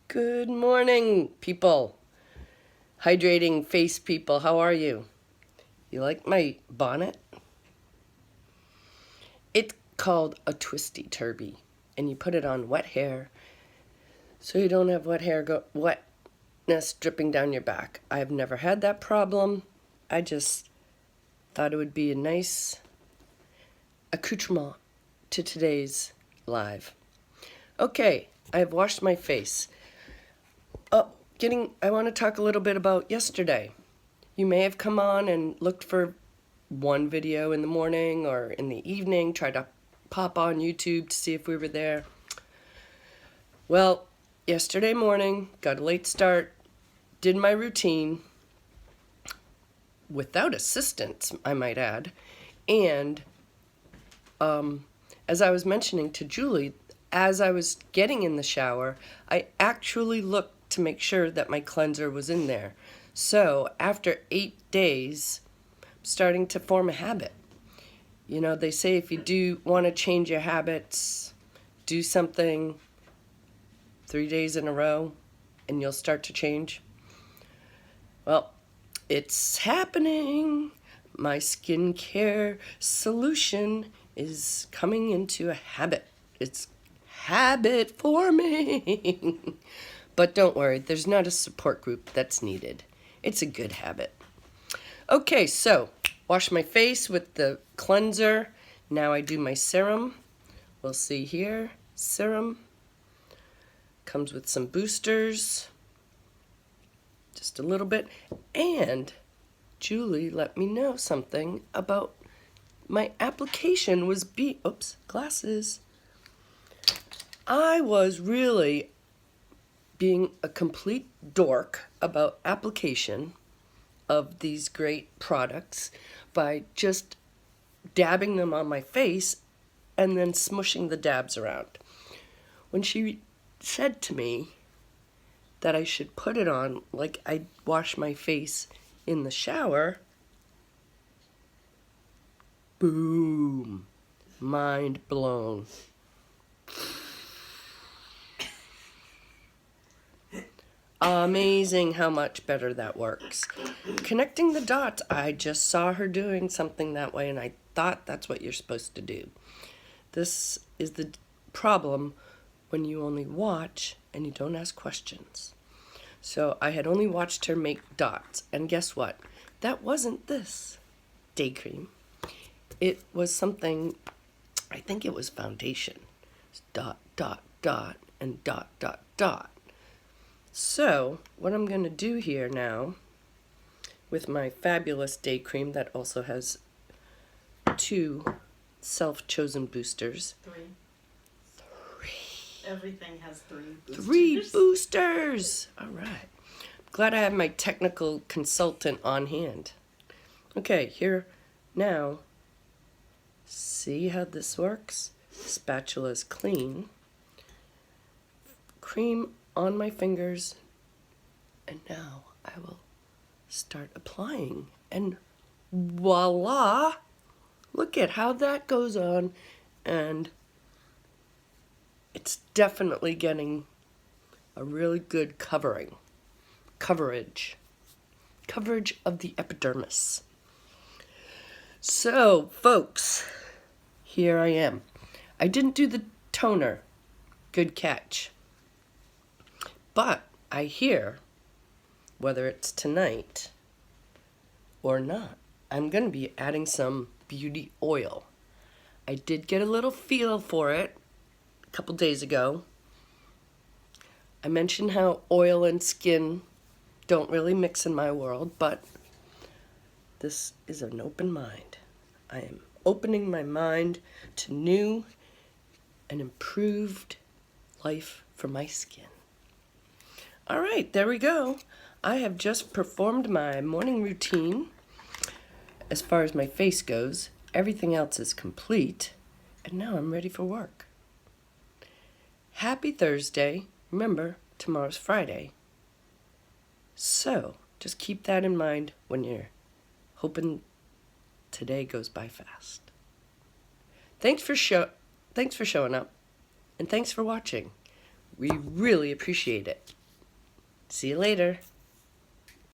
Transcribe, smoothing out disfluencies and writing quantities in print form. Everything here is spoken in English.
Good morning, people. Hydrating face people, how are you? You like my bonnet? It's called a twisty turby, and you put it on wet hair so you don't have wetness dripping down your back. I've never had that problem. I just thought it would be a nice accoutrement to today's live. Okay, I've washed my face. I want to talk a little bit about yesterday. You may have come on and looked for one video in the morning or in the evening, tried to pop on YouTube to see if we were there. Well, yesterday morning, got a late start, did my routine, without assistance, I might add, and as I was mentioning to Julie, as I was getting in the shower, I actually looked to make sure that my cleanser was in there. So after 8 days, I'm starting to form a habit. You know, they say if you do want to change your habits, do something 3 days in a row and you'll start to change. Well, it's happening. My skincare solution is coming into a habit. It's habit forming. But don't worry, there's not a support group that's needed. It's a good habit. Okay, so wash my face with the cleanser. Now I do my serum. We'll see here, serum. Comes with some boosters. Just a little bit. And Julie let me know something about my application was glasses. I was really being a complete dork about application of these great products by just dabbing them on my face and then smushing the dabs around. When she said to me that I should put it on like I wash my face in the shower, boom, mind blown. Amazing how much better that works. Connecting the dots, I just saw her doing something that way and I thought that's what you're supposed to do. This is the problem when you only watch and you don't ask questions. So I had only watched her make dots, and guess what? That wasn't this daycream. It was something, I think it was foundation. It's dot, dot, dot, and dot, dot, dot. So, what I'm going to do here now, with my fabulous day cream that also has 2 self-chosen boosters. 3. Everything has 3 boosters. 3 boosters! All right. Glad I have my technical consultant on hand. Okay, here now. See how this works? Spatula's clean. Cream on my fingers, and now I will start applying, and voila, look at how that goes on, and it's definitely getting a really good coverage of the epidermis. So folks, here I am. I didn't do the toner, good catch. But I hear, whether it's tonight or not, I'm going to be adding some beauty oil. I did get a little feel for it a couple days ago. I mentioned how oil and skin don't really mix in my world, but this is an open mind. I am opening my mind to new and improved life for my skin. All right, there we go. I have just performed my morning routine. As far as my face goes, everything else is complete, and now I'm ready for work. Happy Thursday. Remember, tomorrow's Friday. So, just keep that in mind when you're hoping today goes by fast. Thanks for showing up, and thanks for watching. We really appreciate it. See you later.